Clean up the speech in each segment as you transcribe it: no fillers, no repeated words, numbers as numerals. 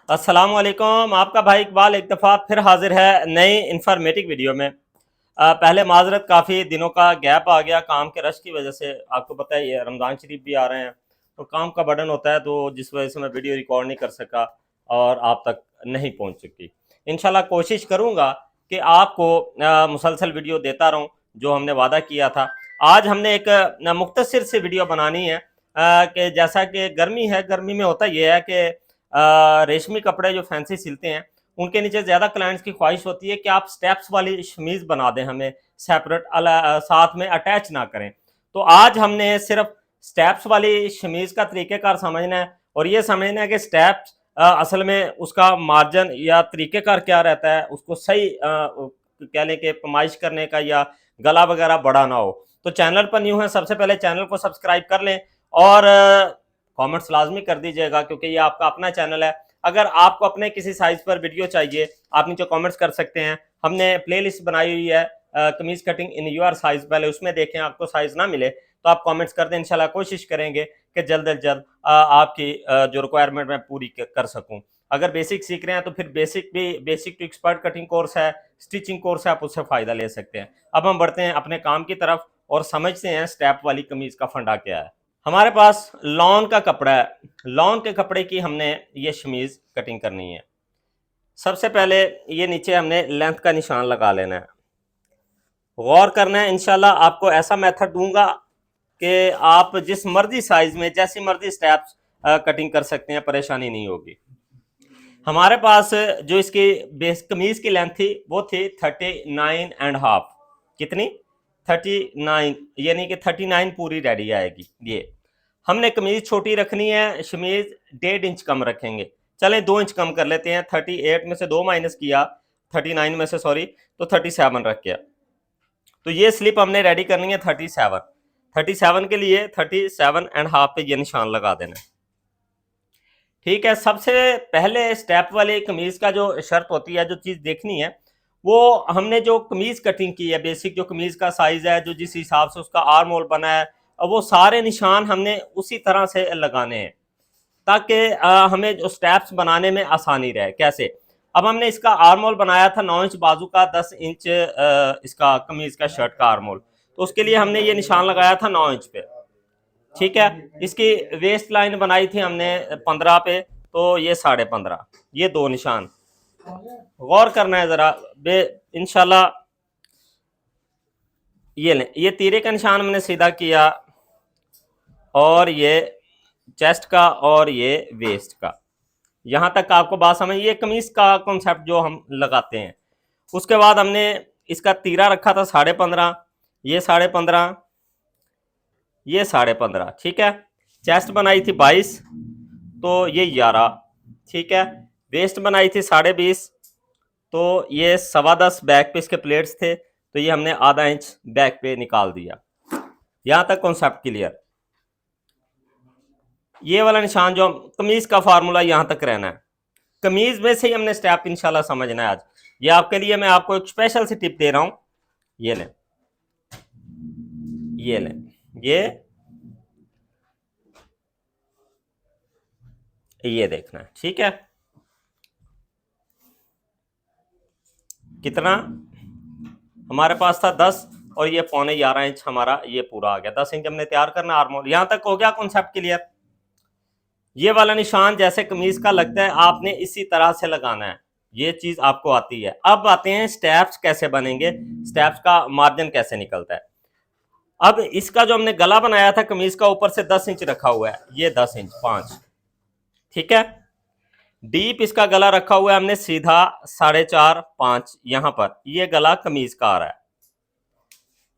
अस्सलामुअलैकुम। आपका भाई इकबाल एक दफ़ा फिर हाजिर है नई इंफॉर्मेटिव वीडियो में। पहले माजरत, काफ़ी दिनों का गैप आ गया काम के रश की वजह से। आपको पता ही है रमज़ान शरीफ भी आ रहे हैं तो काम का बर्डन होता है, तो जिस वजह से मैं वीडियो रिकॉर्ड नहीं कर सका और आप तक नहीं पहुंच सकी। इंशाल्लाह कोशिश करूंगा कि आपको मुसलसल वीडियो देता रहूं जो हमने वादा किया था। आज हमने एक मुख्तसर सी वीडियो बनानी है कि जैसा कि गर्मी है, गर्मी में होता यह है कि रेशमी कपड़े जो फैंसी सिलते हैं उनके नीचे ज़्यादा क्लाइंट्स की ख्वाहिश होती है कि आप स्टेप्स वाली शमीज़ बना दें, हमें सेपरेट साथ में अटैच ना करें। तो आज हमने सिर्फ स्टेप्स वाली शमीज़ का तरीक़ेकार समझना है और ये समझना है कि स्टेप्स असल में उसका मार्जिन या तरीक़ेकार क्या रहता है, उसको सही कह लें कि पैमाइश करने का, या गला वगैरह बड़ा ना हो। तो चैनल पर न्यू है, सबसे पहले चैनल को सब्सक्राइब कर लें और कमेंट्स लाजमी कर दीजिएगा क्योंकि ये आपका अपना चैनल है। अगर आपको अपने किसी साइज़ पर वीडियो चाहिए आप नीचे कमेंट्स कर सकते हैं। हमने प्लेलिस्ट बनाई हुई है कमीज़ कटिंग इन योर साइज़, पहले उसमें देखें, आपको साइज़ ना मिले तो आप कमेंट्स कर दें। इंशाल्लाह कोशिश करेंगे कि जल्द अज जल्द आपकी जो रिक्वायरमेंट मैं पूरी कर सकूँ। अगर बेसिक सीख रहे हैं तो फिर basic to expert cutting course है, स्टिचिंग कोर्स है, आप उससे फ़ायदा ले सकते हैं। अब हम बढ़ते हैं अपने काम की तरफ और समझते हैं स्टेप वाली कमीज़ का फंडा क्या है। हमारे पास लॉन का कपड़ा है। लॉन के कपड़े की हमने ये शमीज़ कटिंग करनी है। सबसे पहले ये नीचे हमने लेंथ का निशान लगा लेना है। गौर करना है, इंशाल्लाह आपको ऐसा मेथड दूंगा कि आप जिस मर्जी साइज में जैसी मर्जी स्टेप्स कटिंग कर सकते हैं, परेशानी नहीं होगी। हमारे पास जो इसकी बेस कमीज की लेंथ थी वो थी 39.5। कितनी? 39, यानी कि 39 पूरी रेडी आएगी। ये हमने कमीज छोटी रखनी है, शमीज 1.5 इंच कम रखेंगे। चलें 2 इंच कम कर लेते हैं। 38 में से 2 माइनस किया, 39 में से, सॉरी, तो 37 रख गया। तो ये स्लिप हमने रेडी करनी है 37 के लिए 37.5 पे ये निशान लगा देना। ठीक है। सबसे पहले स्टेप वाले कमीज का जो शर्त होती है, जो चीज़ देखनी है, वो हमने जो कमीज कटिंग की है, बेसिक जो कमीज का साइज है, जो जिस हिसाब से उसका आर्म होल बना है, वो सारे निशान हमने उसी तरह से लगाने हैं ताकि हमें जो स्टेप्स बनाने में आसानी रहे। कैसे? अब हमने इसका आर्म होल बनाया था 9 इंच बाजू का, 10 इंच इसका कमीज का शर्ट का आर्म होल, तो उसके लिए हमने ये निशान लगाया था 9 इंच पे। ठीक है। इसकी वेस्ट लाइन बनाई थी हमने 15 पे, तो ये 15.5, ये 2 निशान। गौर करना है जरा इंशाल्लाह। ये लें, ये तीरे का निशान हमने सीधा किया और ये चेस्ट का और ये वेस्ट का। यहां तक आपको बात समझ? ये कमीज का कॉन्सेप्ट जो हम लगाते हैं। उसके बाद हमने इसका तीरा रखा था 15.5, ये 15.5, ये 15.5। ठीक है। चेस्ट बनाई थी 22, तो ये 11। ठीक है। वेस्ट बनाई थी 20.5, तो ये 10.25 बैक पे इसके प्लेट्स थे, तो ये हमने आधा इंच बैक पे निकाल दिया। यहां तक कॉन्सेप्ट क्लियर? ये वाला निशान जो कमीज का फार्मूला यहां तक रहना है। कमीज में से ही हमने स्टेप इंशाल्लाह समझना है आज। ये आपके लिए मैं आपको एक स्पेशल सी टिप दे रहा हूं। ये लें, ये लें, ये देखना है। ठीक है। कितना हमारे पास था? 10, और ये 11.25 इंच हमारा ये पूरा आ गया। 10 इंच हमने तैयार करना आर्म होल। यहां तक हो गया कॉन्सेप्ट क्लियर? ये वाला निशान जैसे कमीज का लगता है आपने इसी तरह से लगाना है। ये चीज आपको आती है। अब आते हैं स्टेप्स कैसे बनेंगे, स्टेप्स का मार्जिन कैसे निकलता है। अब इसका जो हमने गला बनाया था कमीज का, ऊपर से 10 इंच रखा हुआ है, ये 10 इंच 5। ठीक है। डीप इसका गला रखा हुआ है हमने सीधा 4.5 5। यहां पर ये गला कमीज का आ रहा है।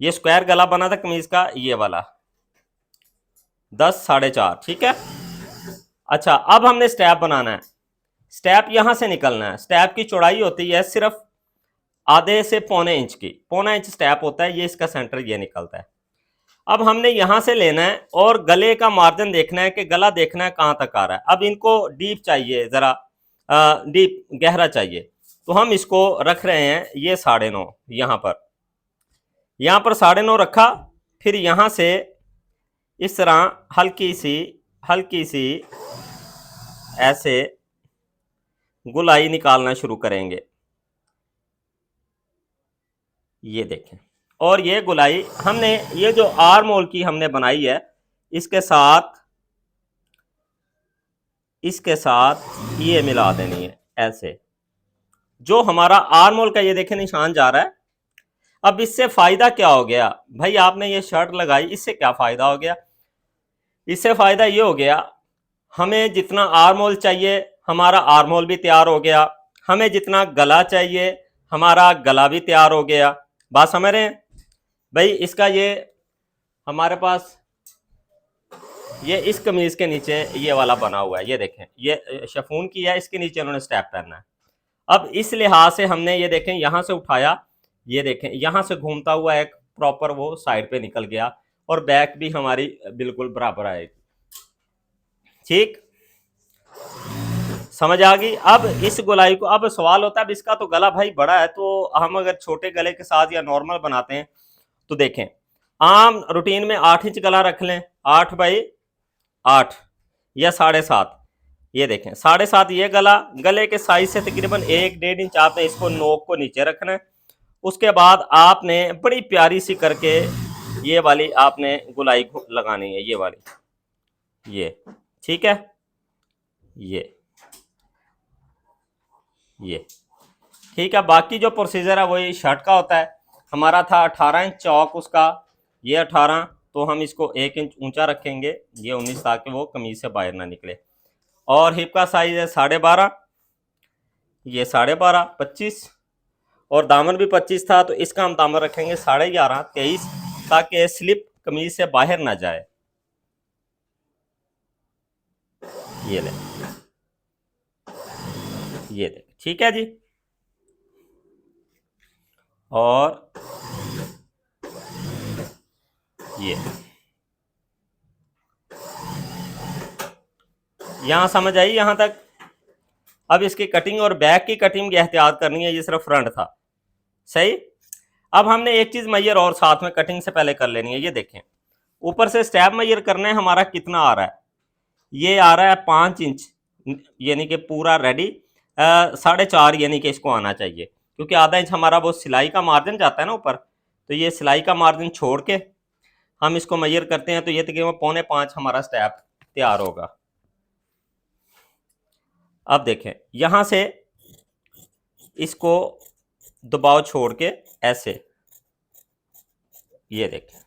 ये स्क्वायर गला बना था कमीज का, ये वाला 10 4.5। ठीक है। अच्छा, अब हमने स्टेप बनाना है। स्टेप यहां से निकलना है। स्टेप की चौड़ाई होती है सिर्फ आधे से पौने इंच की। पौना इंच स्टेप होता है, ये इसका सेंटर ये निकलता है। अब हमने यहां से लेना है और गले का मार्जिन देखना है कि गला देखना है कहां तक आ रहा है। अब इनको डीप चाहिए, जरा डीप गहरा चाहिए, तो हम इसको रख रहे हैं ये 9.5। यहां पर 9.5 रखा। फिर यहां से इस तरह हल्की सी ऐसे गुलाई निकालना शुरू करेंगे। ये देखें, और ये गुलाई हमने ये जो आर्म होल की हमने बनाई है इसके साथ ये मिला देनी है ऐसे। जो हमारा आर्म होल का ये देखें निशान जा रहा है। अब इससे फायदा क्या हो गया भाई, आपने ये शर्ट लगाई, इससे क्या फायदा हो गया? इससे फायदा ये हो गया, हमें जितना आर्म होल चाहिए हमारा आर्म होल भी तैयार हो गया, हमें जितना गला चाहिए हमारा गला भी तैयार हो गया। बात समझ रहे हैं भाई? इसका ये हमारे पास ये इस कमीज के नीचे ये वाला बना हुआ है, ये देखें, ये शफून की है, इसके नीचे उन्होंने स्टेप पहनना है। अब इस लिहाज से हमने ये देखें यहां से उठाया, ये देखें यहां से घूमता हुआ एक प्रॉपर वो साइड पे निकल गया, और बैक भी हमारी बिल्कुल बराबर आएगी। ठीक, समझ आ गई? अब इस गोलाई को, अब सवाल होता है अब इसका तो गला भाई बड़ा है, तो हम अगर छोटे गले के साथ या नॉर्मल बनाते हैं तो देखें आम रूटीन में 8 इंच गला रख लें, 8 बाई 8 या 7.5। ये देखें 7.5 ये गला, गले के साइज से तकरीबन 1-1.5 इंच आपने इसको नोक को नीचे रखना है। उसके बाद आपने बड़ी प्यारी सी करके ये वाली आपने गुलाई लगानी है, ये वाली, ये ठीक है, ये ठीक है। बाकी जो प्रोसीजर है वही शर्ट का होता है। हमारा था 18 इंच चौक उसका, ये 18, तो हम इसको 1 इंच ऊंचा रखेंगे, ये 19, ताकि वो कमीज से बाहर ना निकले। और हिप का साइज है 12.5, ये 12.5 25, और दामन भी 25 था, तो इसका हम दामन रखेंगे 11.5 23, ताकि स्लिप कमीज से बाहर ना जाए। ये ले, ये देख, ठीक है जी। और ये यहां समझ आई यहां तक? अब इसकी कटिंग और बैक की कटिंग की एहतियात करनी है, ये सिर्फ फ्रंट था, सही। अब हमने एक चीज मैयर और साथ में कटिंग से पहले कर लेनी है। ये देखें ऊपर से स्टैप मैयर करना है, हमारा कितना आ रहा है? ये आ रहा है 5 इंच, यानी कि पूरा रेडी। 4.5 यानी कि इसको आना चाहिए, क्योंकि आधा इंच हमारा वो सिलाई का मार्जिन जाता है ना ऊपर, तो ये सिलाई का मार्जिन छोड़ के हम इसको मैयर करते हैं, तो ये तकरीबन 4.25 हमारा स्टैप तैयार होगा। अब देखें यहां से इसको दबाव छोड़ के ऐसे, ये देखें,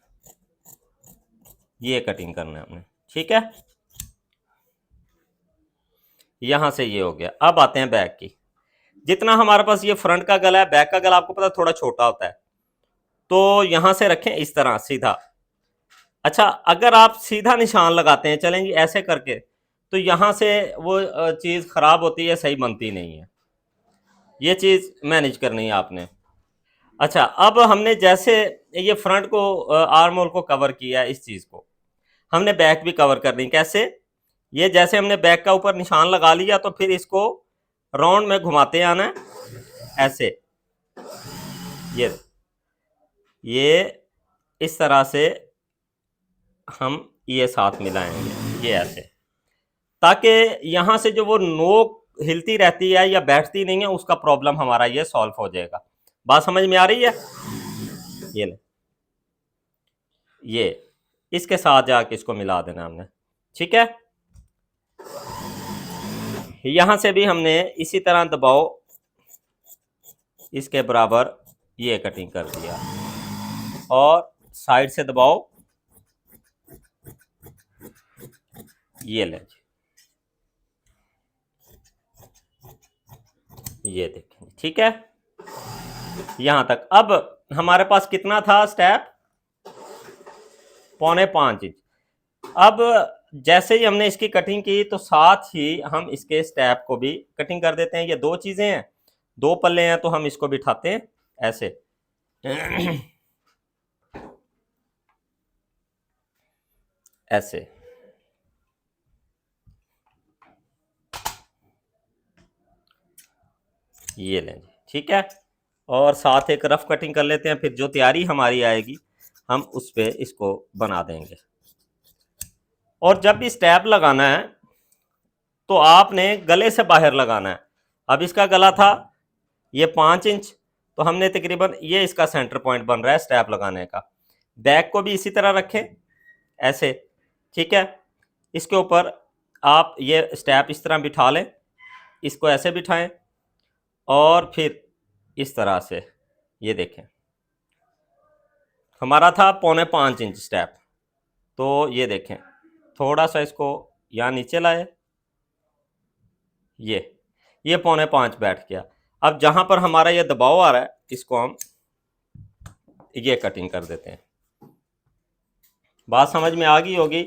ये कटिंग करना है हमने, ठीक है। यहां से ये हो गया। अब आते हैं बैक की। जितना हमारे पास ये फ्रंट का गला है, बैक का गला आपको पता थोड़ा छोटा होता है, तो यहां से रखें इस तरह सीधा। अच्छा, अगर आप सीधा निशान लगाते हैं, चलेंगे ऐसे करके, तो यहां से वो चीज़ खराब होती है, सही बनती नहीं है। ये चीज़ मैनेज करनी है आपने। अच्छा, अब हमने जैसे ये फ्रंट को आर्म होल को कवर किया है, इस चीज़ को हमने बैक भी कवर करनी। कैसे? ये जैसे हमने बैक का ऊपर निशान लगा लिया, तो फिर इसको राउंड में घुमाते आना है ऐसे, ये इस तरह से हम ये साथ मिलाएंगे, ये ऐसे, ताकि यहाँ से जो वो नोक हिलती रहती है या बैठती नहीं है, उसका प्रॉब्लम हमारा ये सॉल्व हो जाएगा। बात समझ में आ रही है? ये ले, ये इसके साथ जाके इसको मिला देना हमने, ठीक है। यहां से भी हमने इसी तरह दबाव इसके बराबर ये कटिंग कर दिया, और साइड से दबाव ये ले, ये देखें, ठीक है। यहां तक अब हमारे पास कितना था स्टेप? 4.25 इंच। अब जैसे ही हमने इसकी कटिंग की, तो साथ ही हम इसके स्टेप को भी कटिंग कर देते हैं। ये दो चीजें हैं, दो पल्ले हैं, तो हम इसको बिठाते हैं ऐसे ऐसे, ये लें, ठीक है। और साथ एक रफ कटिंग कर लेते हैं, फिर जो तैयारी हमारी आएगी हम उस पर इसको बना देंगे। और जब भी स्टैप लगाना है तो आपने गले से बाहर लगाना है। अब इसका गला था ये 5 इंच, तो हमने तकरीबन ये इसका सेंटर पॉइंट बन रहा है स्टैप लगाने का। बैक को भी इसी तरह रखें ऐसे, ठीक है। इसके ऊपर आप ये स्टैप इस तरह बिठा लें, इसको ऐसे बिठाएं और फिर इस तरह से, ये देखें हमारा था 4.25 इंच स्टैप, तो ये देखें थोड़ा सा इसको यहाँ नीचे लाए, ये 4.25 बैठ गया। अब जहाँ पर हमारा ये दबाव आ रहा है इसको हम ये कटिंग कर देते हैं। बात समझ में आ गई होगी।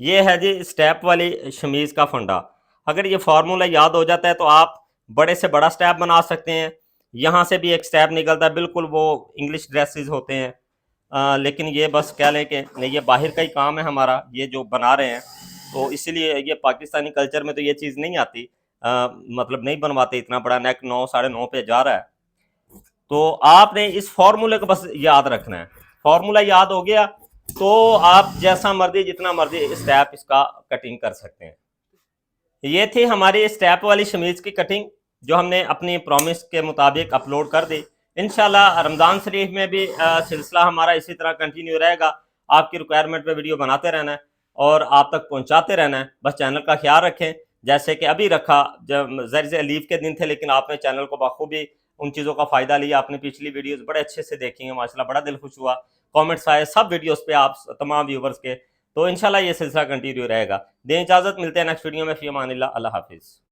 ये है जी स्टेप वाली शमीज़ का फंडा। अगर ये फार्मूला याद हो जाता है तो आप बड़े से बड़ा स्टेप बना सकते हैं। यहाँ से भी एक स्टेप निकलता है, बिल्कुल वो इंग्लिश ड्रेसेस होते हैं। लेकिन ये बस कह लें कि नहीं, ये बाहर का ही काम है हमारा, ये जो बना रहे हैं, तो इसलिए ये पाकिस्तानी कल्चर में तो ये चीज़ नहीं आती। मतलब नहीं बनवाते, इतना बड़ा नेक 9 साढ़े 9 पे जा रहा है। तो आपने इस फार्मूले को बस याद रखना है। फार्मूला याद हो गया तो आप जैसा मर्जी जितना मर्जी स्टेप इसका कटिंग कर सकते हैं। ये थी हमारी स्टेप वाली शमीज़ की कटिंग जो हमने अपनी प्रॉमिस के मुताबिक अपलोड कर दी। इंशाल्लाह रमज़ान शरीफ में भी सिलसिला हमारा इसी तरह कंटिन्यू रहेगा। आपकी रिक्वायरमेंट पे वीडियो बनाते रहना है और आप तक पहुंचाते रहना है। बस चैनल का ख्याल रखें, जैसे कि अभी रखा, जब ज़र से लीव के दिन थे लेकिन आपने चैनल को बखूबी उन चीज़ों का फ़ायदा लिया। आपने पिछली वीडियोज़ बड़े अच्छे से देखी हैं माशाल्लाह, बड़ा दिल खुश हुआ। कमेंट्स आए सब वीडियोज़ पे आप तमाम व्यूवर्स के। तो इंशाल्लाह ये सिलसिला कंटिन्यू रहेगा। दें इजाज़त, मिलते हैं नेक्स्ट वीडियो में। फ़ी अमानिल्लाह, अल्लाह हाफ़िज़।